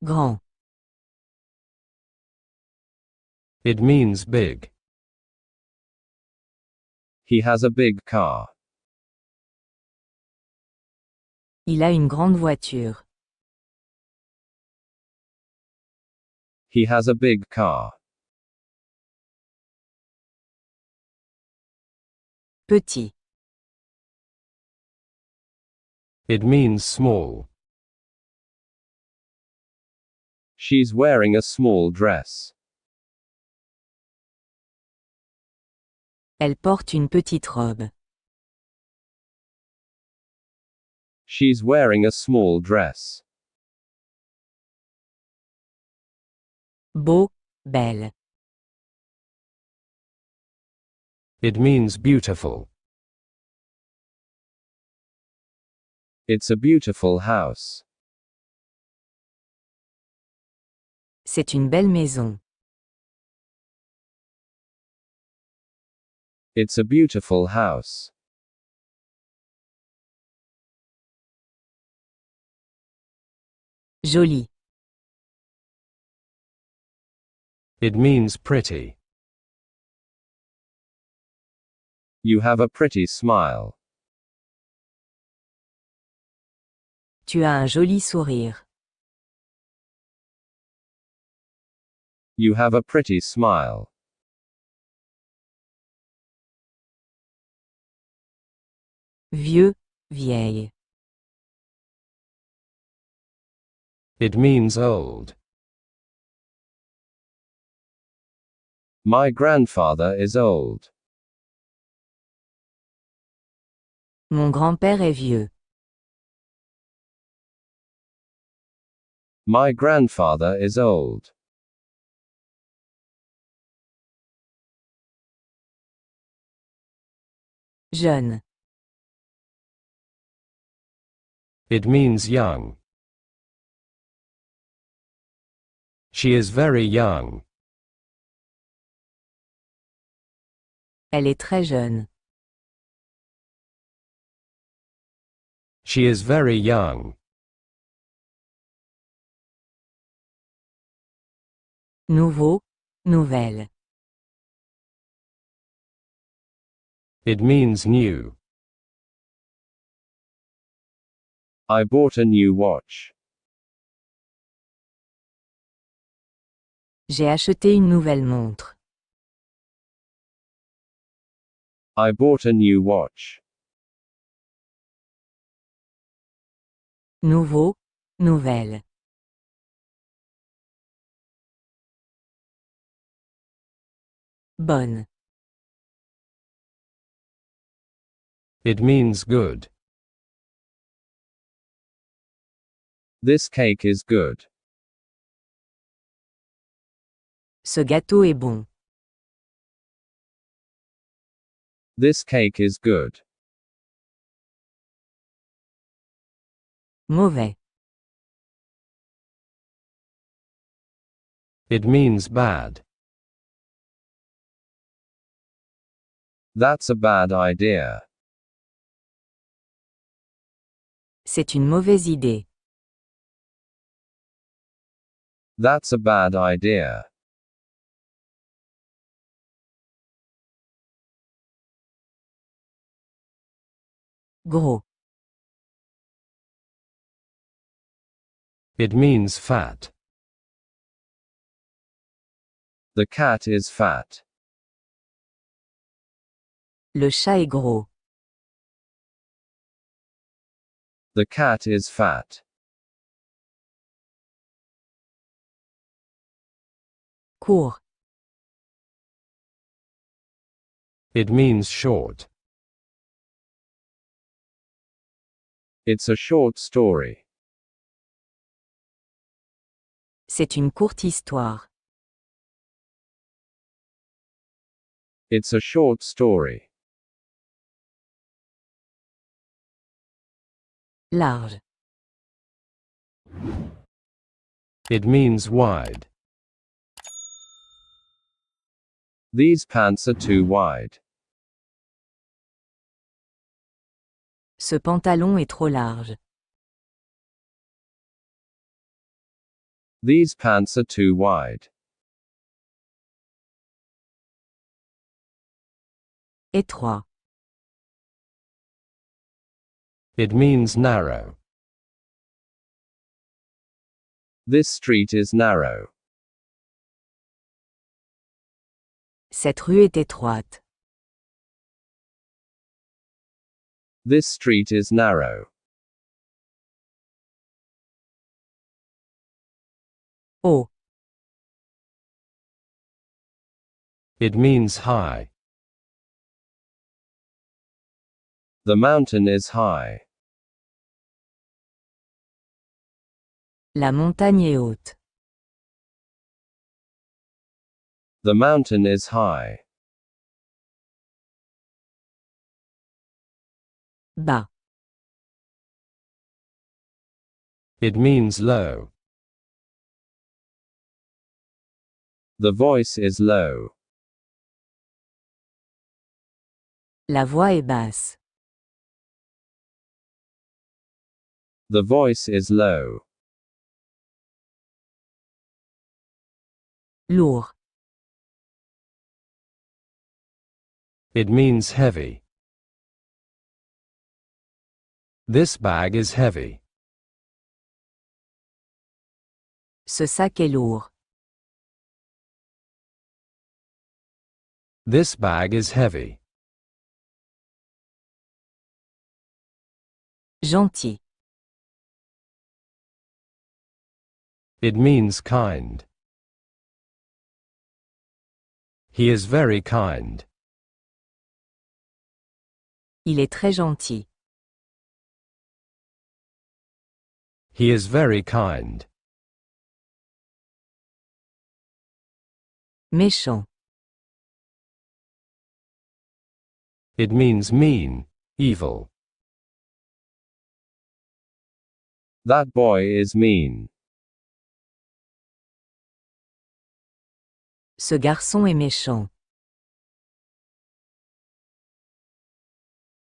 Grand. It means big. He has a big car. Il a une grande voiture. He has a big car. Petit. It means small. She's wearing a small dress. Elle porte une petite robe. She's wearing a small dress. Beau, belle. It means beautiful. It's a beautiful house. C'est une belle maison. It's a beautiful house. Jolie. It means pretty. You have a pretty smile. Tu as un joli sourire. You have a pretty smile. Vieux, vieille. It means old. My grandfather is old. Mon grand-père est vieux. My grandfather is old. Jeune. It means young. She is very young. Elle est très jeune. She is very young. Nouveau, nouvelle. It means new. I bought a new watch. J'ai acheté une nouvelle montre. I bought a new watch. Nouveau, nouvelle. Bonne. It means good. This cake is good. Ce gâteau est bon. This cake is good. Mauvais. It means bad. That's a bad idea. C'est une mauvaise idée. That's a bad idea. Gros. It means fat. The cat is fat. Le chat est gros. The cat is fat. Court. It means short. It's a short story. C'est une courte histoire. It's a short story. Large. It means wide. These pants are too wide. Ce pantalon est trop large. These pants are too wide. Étroit. It means narrow. This street is narrow. Cette rue est étroite. This street is narrow. Haut. It means high. The mountain is high. La montagne est haute. The mountain is high. Bas. It means low. The voice is low. La voix est basse. The voice is low. Lourd. It means heavy. This bag is heavy. Ce sac est lourd. This bag is heavy. Gentil. It means kind. He is very kind. Il est très gentil. He is very kind. Méchant. It means mean, evil. That boy is mean. Ce garçon est méchant.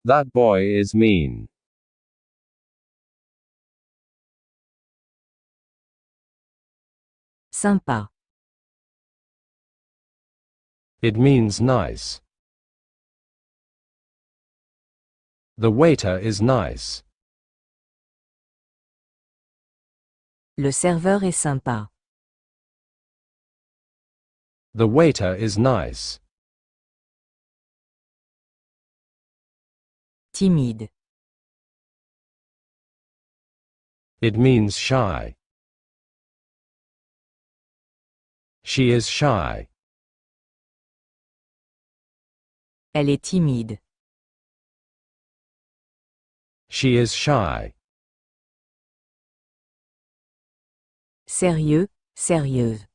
That boy is mean. Sympa. It means nice. The waiter is nice. Le serveur est sympa. The waiter is nice. Timide. It means shy. She is shy. Elle est timide. She is shy. Sérieux, sérieuse.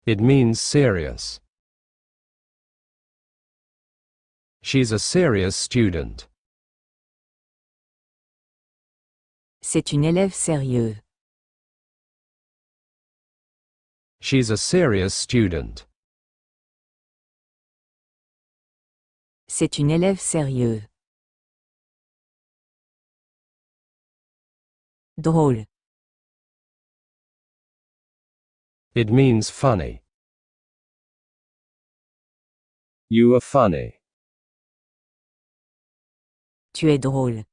It means serious. She's a serious student. C'est une élève sérieuse. She's a serious student. C'est une élève sérieuse. Drôle. It means funny. You are funny. Tu es drôle.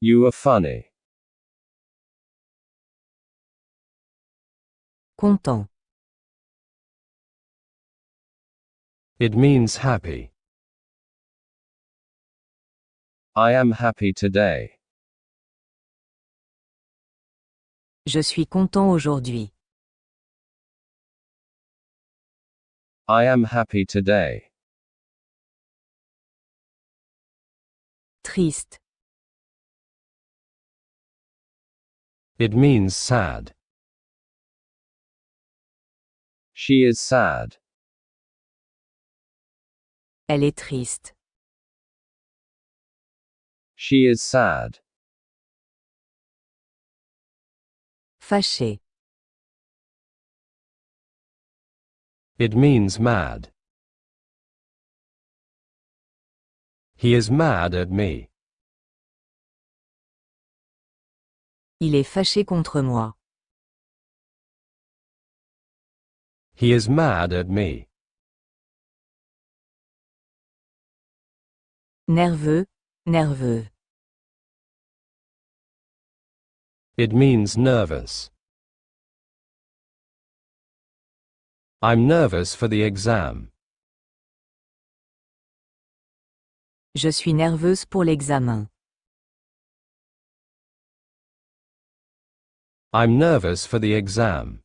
You are funny. Content. It means happy. I am happy today. Je suis content aujourd'hui. I am happy today. Triste. It means sad. She is sad. Elle est triste. She is sad. Fâché. It means mad. He is mad at me. Il est fâché contre moi. He is mad at me. Nerveux, nerveux. It means nervous. I'm nervous for the exam. Je suis nerveuse pour l'examen. I'm nervous for the exam.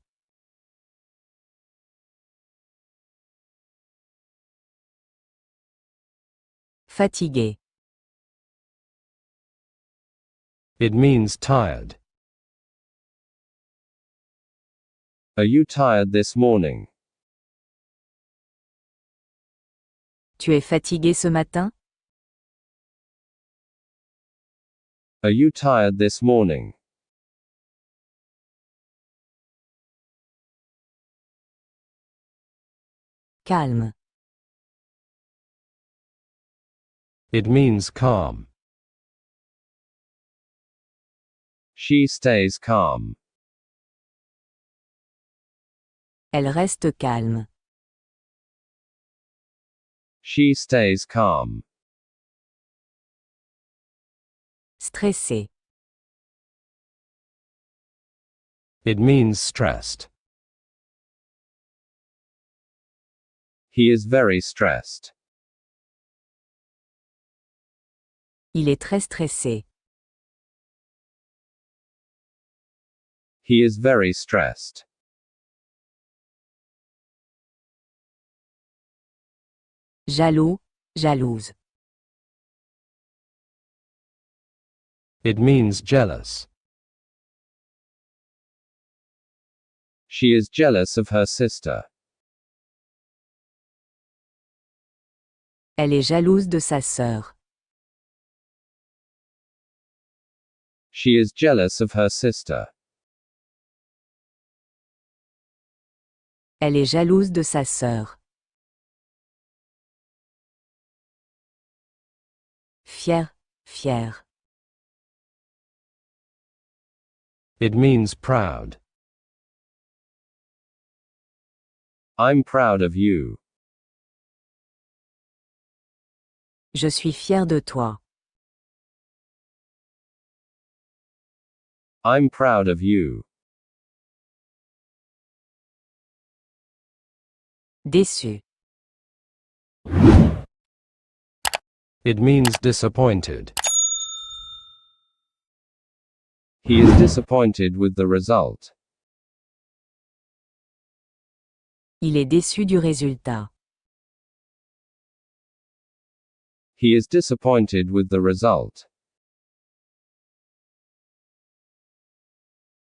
Fatigué. It means tired. Are you tired this morning? Tu es fatigué ce matin? Are you tired this morning? Calme. It means calm. She stays calm. Elle reste calme. She stays calm. Stressé. It means stressed. He is very stressed. Il est très stressé. He is very stressed. Jaloux, jalouse. It means jealous. She is jealous of her sister. Elle est jalouse de sa sœur. She is jealous of her sister. Elle est jalouse de sa sœur. Fier, fier. It means proud. I'm proud of you. Je suis fier de toi. I'm proud of you. Déçu. It means disappointed. He is disappointed with the result. Il est déçu du résultat. He is disappointed with the result.